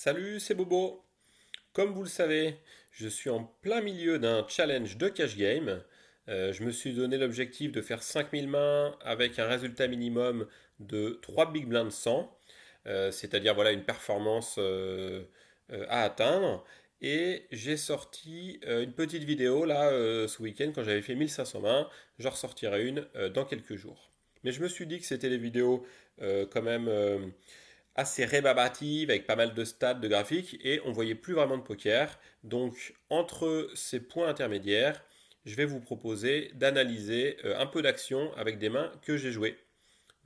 Salut, c'est Bobo. Comme vous le savez, je suis en plein milieu d'un challenge de cash game. Je me suis donné l'objectif de faire 5000 mains avec un résultat minimum de 3 big blinds 100, c'est-à-dire voilà une performance à atteindre. Et j'ai sorti une petite vidéo là ce week-end quand j'avais fait 1500 mains. J'en ressortirai une dans quelques jours. Mais je me suis dit que c'était des vidéos quand même assez rébarbative avec pas mal de stats, de graphiques et on voyait plus vraiment de poker. Donc entre ces points intermédiaires, je vais vous proposer d'analyser un peu d'action avec des mains que j'ai jouées.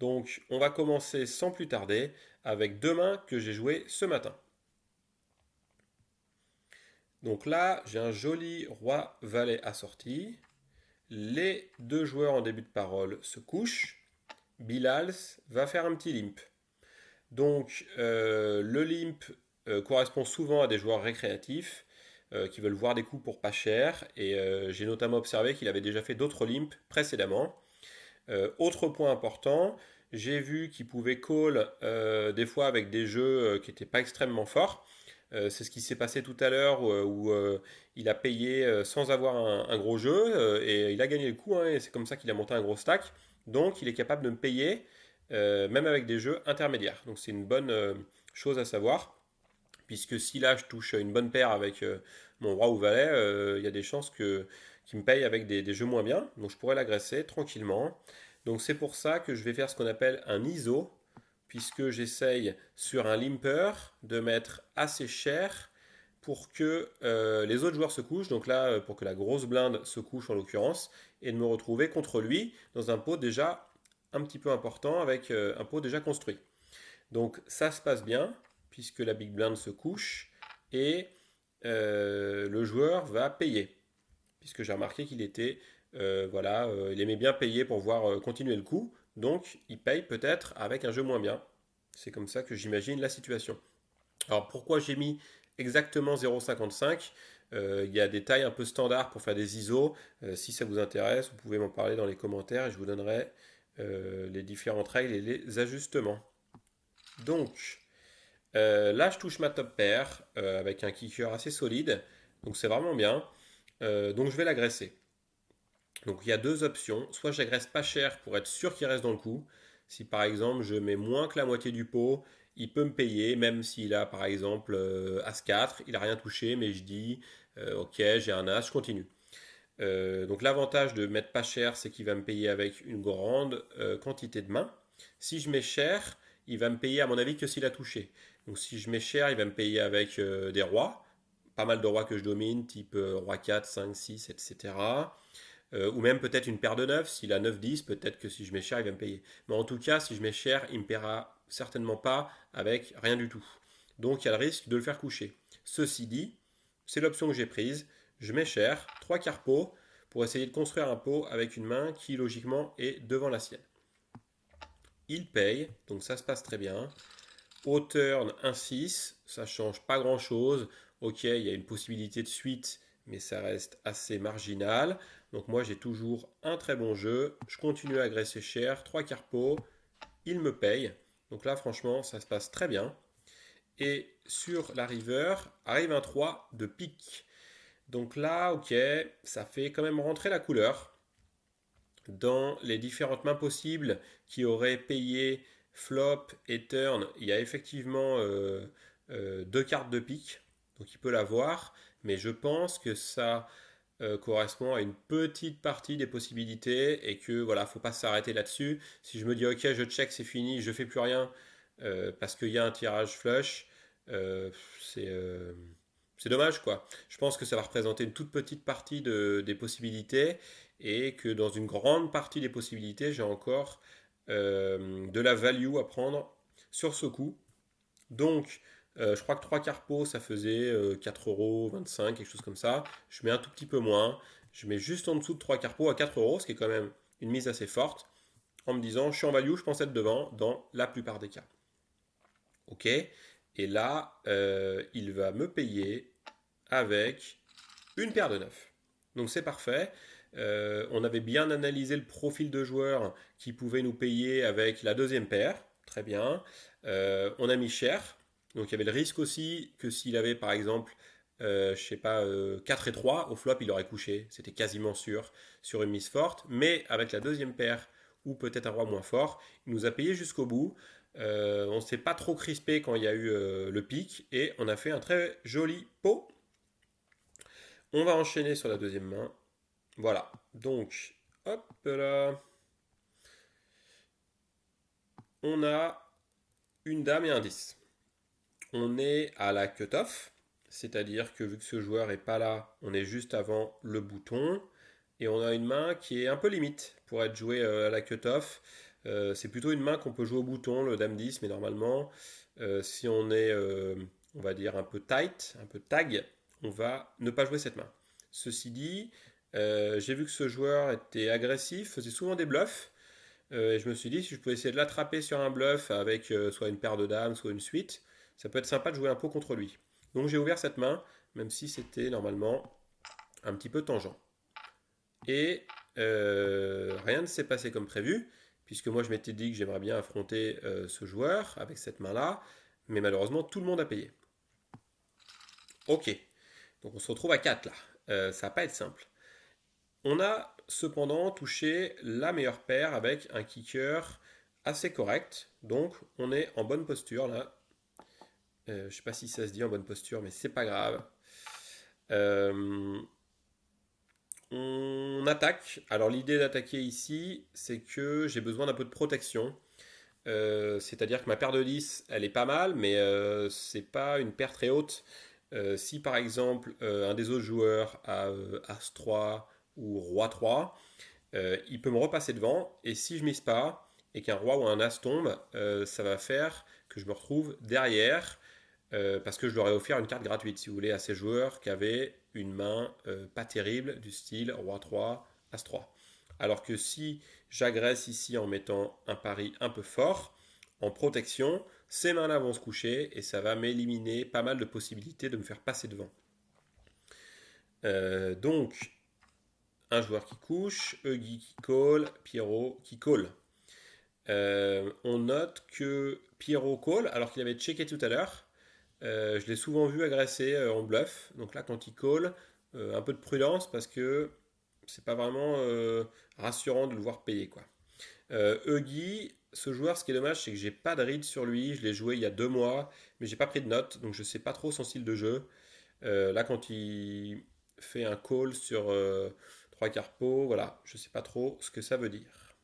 Donc on va commencer sans plus tarder avec deux mains que j'ai jouées ce matin. Donc là, j'ai un joli roi-valet assorti. Les deux joueurs en début de parole se couchent. Bilals va faire un petit limp. Donc le limp correspond souvent à des joueurs récréatifs qui veulent voir des coups pour pas cher. Et j'ai notamment observé qu'il avait déjà fait d'autres limps précédemment. Autre point important, j'ai vu qu'il pouvait call des fois avec des jeux qui n'étaient pas extrêmement forts. C'est ce qui s'est passé tout à l'heure où il a payé sans avoir un gros jeu et il a gagné le coup, hein, et c'est comme ça qu'il a monté un gros stack. Donc il est capable de me payer même avec des jeux intermédiaires. Donc c'est une bonne chose à savoir, puisque si là je touche une bonne paire avec mon roi ou valet, il y a des chances qu'il me paye avec des jeux moins bien, donc je pourrais l'agresser tranquillement. Donc c'est pour ça que je vais faire ce qu'on appelle un ISO, puisque j'essaye sur un limper de mettre assez cher pour que les autres joueurs se couchent, donc là pour que la grosse blinde se couche en l'occurrence, et de me retrouver contre lui dans un pot déjà un petit peu important avec un pot déjà construit. Donc ça se passe bien puisque la big blind se couche et le joueur va payer puisque j'ai remarqué qu'il était voilà il aimait bien payer pour voir continuer le coup, donc il paye peut-être avec un jeu moins bien. C'est comme ça que j'imagine la situation. Alors pourquoi j'ai mis exactement 0,55? Il y a des tailles un peu standards pour faire des ISO. Si ça vous intéresse, vous pouvez m'en parler dans les commentaires et je vous donnerai les différentes règles et les ajustements. Donc là, je touche ma top pair avec un kicker assez solide. Donc c'est vraiment bien. Donc je vais l'agresser. Donc il y a deux options. Soit j'agresse pas cher pour être sûr qu'il reste dans le coup. Si par exemple je mets moins que la moitié du pot, il peut me payer, même s'il a par exemple As-4, il a rien touché, mais je dis ok, j'ai un As, je continue. Donc l'avantage de mettre pas cher, c'est qu'il va me payer avec une grande quantité de mains. Si je mets cher, il va me payer à mon avis que s'il a touché. Donc si je mets cher, il va me payer avec des rois, pas mal de rois que je domine, type roi 4, 5, 6, etc. Ou même peut-être une paire de 9, s'il a 9, 10, peut-être que si je mets cher, il va me payer. Mais en tout cas, si je mets cher, il me paiera certainement pas avec rien du tout. Donc il y a le risque de le faire coucher. Ceci dit, c'est l'option que j'ai prise. Je mets cher, 3 quarts pot, pour essayer de construire un pot avec une main qui logiquement est devant la sienne. Il paye, donc ça se passe très bien. Au turn 1-6, ça change pas grand chose. Ok, il y a une possibilité de suite, mais ça reste assez marginal. Donc moi j'ai toujours un très bon jeu. Je continue à agresser cher, 3 quarts pot, il me paye. Donc là franchement ça se passe très bien. Et sur la river arrive un 3 de pique. Donc là, ok, ça fait quand même rentrer la couleur dans les différentes mains possibles qui auraient payé flop et turn. Il y a effectivement deux cartes de pique, donc il peut l'avoir, mais je pense que ça correspond à une petite partie des possibilités et que voilà, faut pas s'arrêter là-dessus. Si je me dis ok, je check, c'est fini, je fais plus rien parce qu'il y a un tirage flush, euh, c'est euh, c'est dommage quoi. Je pense que ça va représenter une toute petite partie des possibilités et que dans une grande partie des possibilités, j'ai encore de la value à prendre sur ce coup. Donc, je crois que 3 quarts pot, ça faisait 4,25 €, quelque chose comme ça. Je mets un tout petit peu moins. Je mets juste en dessous de 3 quarts pot à 4 €, ce qui est quand même une mise assez forte, en me disant, je suis en value, je pense être devant dans la plupart des cas. Ok. Et là, il va me payer avec une paire de 9. Donc c'est parfait. On avait bien analysé le profil de joueur qui pouvait nous payer avec la deuxième paire. Très bien. On a mis cher. Donc il y avait le risque aussi que s'il avait par exemple, je sais pas, 4 et 3, au flop il aurait couché. C'était quasiment sûr sur une mise forte. Mais avec la deuxième paire, ou peut-être un roi moins fort, il nous a payé jusqu'au bout. On ne s'est pas trop crispé quand il y a eu le pic. Et on a fait un très joli pot. On va enchaîner sur la deuxième main. Voilà. Donc, hop là. On a une dame et un 10. On est à la cut-off, c'est-à-dire que vu que ce joueur est pas là, on est juste avant le bouton et on a une main qui est un peu limite pour être jouée à la cut-off. C'est plutôt une main qu'on peut jouer au bouton, le dame 10, mais normalement, si on est, on va dire, un peu tight, un peu tag, on va ne pas jouer cette main. Ceci dit, j'ai vu que ce joueur était agressif, faisait souvent des bluffs. Et je me suis dit, si je pouvais essayer de l'attraper sur un bluff avec soit une paire de dames, soit une suite, ça peut être sympa de jouer un pot contre lui. Donc j'ai ouvert cette main, même si c'était normalement un petit peu tangent. Et rien ne s'est passé comme prévu, puisque moi je m'étais dit que j'aimerais bien affronter ce joueur avec cette main-là, mais malheureusement tout le monde a payé. Ok, donc on se retrouve à 4 là. Ça va pas être simple. On a cependant touché la meilleure paire avec un kicker assez correct. Donc on est en bonne posture là. Je ne sais pas si ça se dit en bonne posture, mais c'est pas grave. Euh, on attaque. Alors l'idée d'attaquer ici, c'est que j'ai besoin d'un peu de protection. C'est-à-dire que ma paire de 10, elle est pas mal, mais c'est pas une paire très haute. Si par exemple un des autres joueurs a As-3 ou Roi-3, il peut me repasser devant, et si je mise pas, et qu'un roi ou un as tombe, ça va faire que je me retrouve derrière, parce que je leur ai offert une carte gratuite, si vous voulez, à ces joueurs qui avaient une main pas terrible, du style Roi-3, As-3. Alors que si j'agresse ici en mettant un pari un peu fort, en protection, ces mains-là vont se coucher, et ça va m'éliminer pas mal de possibilités de me faire passer devant. Donc, un joueur qui couche, Huggy qui call, Pierrot qui call. On note que Pierrot call, alors qu'il avait checké tout à l'heure. Je l'ai souvent vu agresser en bluff. Donc là, quand il call, un peu de prudence parce que c'est pas vraiment rassurant de le voir payer, quoi. Huggy, ce joueur, ce qui est dommage, c'est que j'ai pas de read sur lui. Je l'ai joué il y a 2 mois, mais j'ai pas pris de notes, donc je sais pas trop son style de jeu. Là, quand il fait un call sur 3 quarts pot, voilà, je sais pas trop ce que ça veut dire.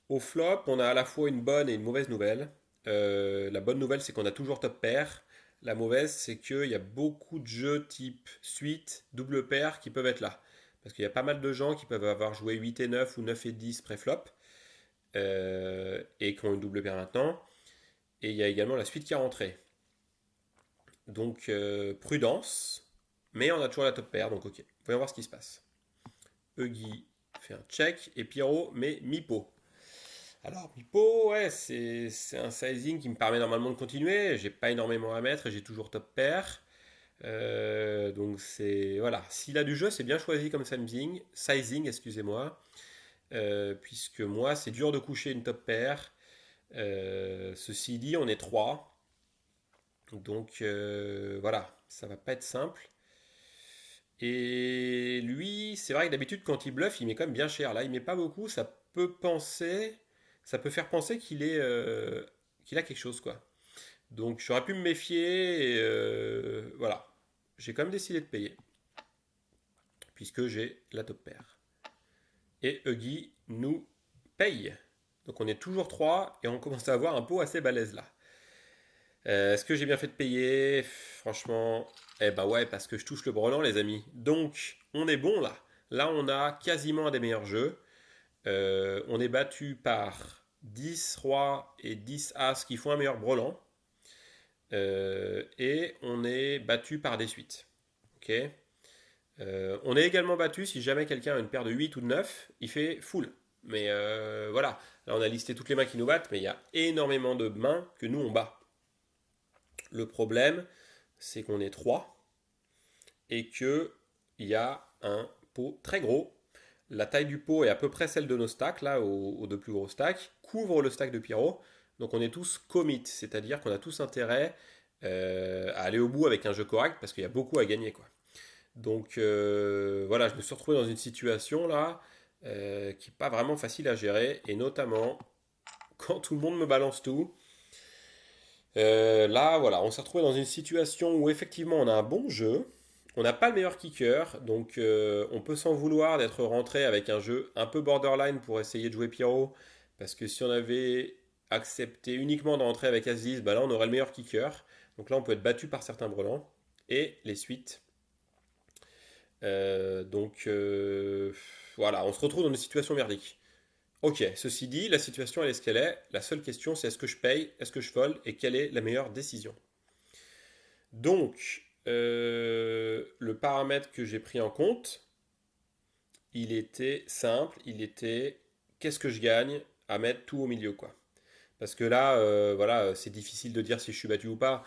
Au flop, on a à la fois une bonne et une mauvaise nouvelle. La bonne nouvelle, c'est qu'on a toujours top pair. La mauvaise, c'est qu'il y a beaucoup de jeux type suite, double paire qui peuvent être là. Parce qu'il y a pas mal de gens qui peuvent avoir joué 8 et 9 ou 9 et 10 pré-flop et qui ont une double paire maintenant. Et il y a également la suite qui est rentrée. Donc prudence, mais on a toujours la top pair, donc ok. Voyons voir ce qui se passe. Huggy fait un check et Pierrot met mi-pot. Alors, Pipo, ouais, c'est un sizing qui me permet normalement de continuer. J'ai pas énormément à mettre et j'ai toujours top pair. Donc c'est voilà. S'il a du jeu, c'est bien choisi comme sizing, excusez-moi, puisque moi c'est dur de coucher une top pair. Ceci dit, on est 3, donc voilà, ça va pas être simple. Et lui, c'est vrai que d'habitude quand il bluffe, il met quand même bien cher. Là, il met pas beaucoup. Ça peut faire penser qu'il a quelque chose, quoi. Donc j'aurais pu me méfier. Et, voilà, j'ai quand même décidé de payer puisque j'ai la top pair. Et Huggy nous paye. Donc on est toujours 3 et on commence à avoir un pot assez balèze là. Est-ce que j'ai bien fait de payer? Franchement, eh ben ouais, parce que je touche le brelan, les amis. Donc, on est bon là. Là, on a quasiment un des meilleurs jeux. On est battu par 10 rois et 10 as qui font un meilleur brelan. Et on est battu par des suites. Ok. On est également battu si jamais quelqu'un a une paire de 8 ou de 9, il fait full. Mais voilà, là on a listé toutes les mains qui nous battent, mais il y a énormément de mains que nous on bat. Le problème, c'est qu'on est 3 et qu'il y a un pot très gros. La taille du pot est à peu près celle de nos stacks, là, aux deux plus gros stacks, couvre le stack de Pyro. Donc on est tous commit, c'est-à-dire qu'on a tous intérêt à aller au bout avec un jeu correct parce qu'il y a beaucoup à gagner, quoi. Donc voilà, je me suis retrouvé dans une situation là qui n'est pas vraiment facile à gérer, et notamment quand tout le monde me balance tout. Là, voilà, on s'est retrouvé dans une situation où effectivement on a un bon jeu, on n'a pas le meilleur kicker, donc on peut s'en vouloir d'être rentré avec un jeu un peu borderline pour essayer de jouer Pierrot, parce que si on avait accepté uniquement de rentrer avec As-10, bah là on aurait le meilleur kicker, donc là on peut être battu par certains brelans, et les suites. Donc voilà, on se retrouve dans une situation merdique. Ok, ceci dit, la situation elle est ce qu'elle est. La seule question c'est est-ce que je paye, est-ce que je fold et quelle est la meilleure décision. Donc, le paramètre que j'ai pris en compte, il était simple, il était qu'est-ce que je gagne à mettre tout au milieu, quoi. Parce que là, voilà, c'est difficile de dire si je suis battu ou pas.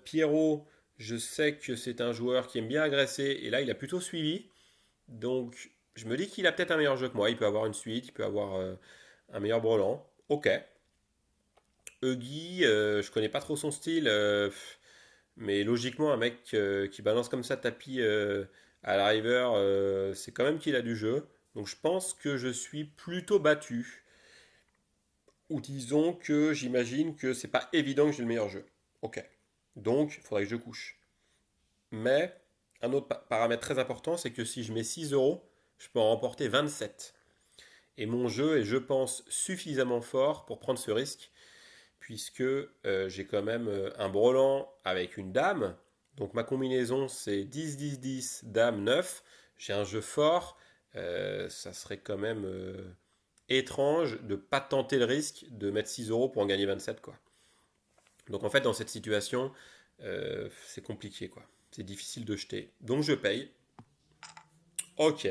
Pierrot, je sais que c'est un joueur qui aime bien agresser, et là il a plutôt suivi. Donc, je me dis qu'il a peut-être un meilleur jeu que moi. Il peut avoir une suite, il peut avoir un meilleur brelan. Ok. Huggy, je connais pas trop son style, mais logiquement, un mec qui balance comme ça tapis à la river, c'est quand même qu'il a du jeu. Donc, je pense que je suis plutôt battu. Ou disons que j'imagine que c'est pas évident que j'ai le meilleur jeu. Ok. Donc, il faudrait que je couche. Mais un autre paramètre très important, c'est que si je mets 6 euros, je peux en remporter 27. Et mon jeu est, je pense, suffisamment fort pour prendre ce risque, puisque j'ai quand même un brelan avec une dame. Donc ma combinaison, c'est 10-10-10, dame 9. J'ai un jeu fort. Ça serait quand même étrange de ne pas tenter le risque de mettre 6 euros pour en gagner 27, quoi. Donc en fait, dans cette situation, c'est compliqué, quoi. C'est difficile de jeter. Donc je paye. Ok.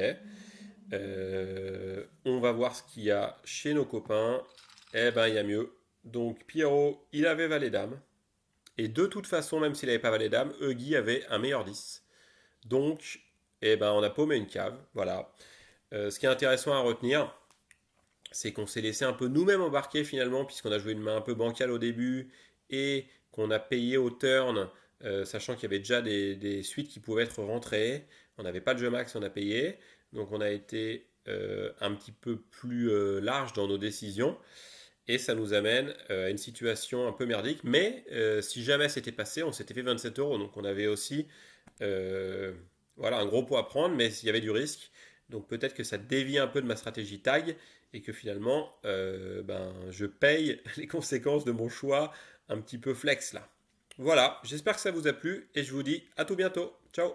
On va voir ce qu'il y a chez nos copains. Eh ben, il y a mieux. Donc Pierrot, il avait valet dame. Et de toute façon, même s'il n'avait pas valet dame, Huggy avait un meilleur 10. Donc, eh ben, on a paumé une cave. Voilà. Ce qui est intéressant à retenir, c'est qu'on s'est laissé un peu nous-mêmes embarquer finalement, puisqu'on a joué une main un peu bancale au début et qu'on a payé au turn, sachant qu'il y avait déjà des suites qui pouvaient être rentrées. On n'avait pas de jeu max, on a payé. Donc on a été un petit peu plus large dans nos décisions. Et ça nous amène à une situation un peu merdique. Mais si jamais c'était passé, on s'était fait 27 euros. Donc on avait aussi voilà, un gros pot à prendre, mais il y avait du risque. Donc peut-être que ça dévie un peu de ma stratégie tag et que finalement, ben, je paye les conséquences de mon choix un petit peu flex là. Voilà, j'espère que ça vous a plu et je vous dis à tout bientôt. Ciao.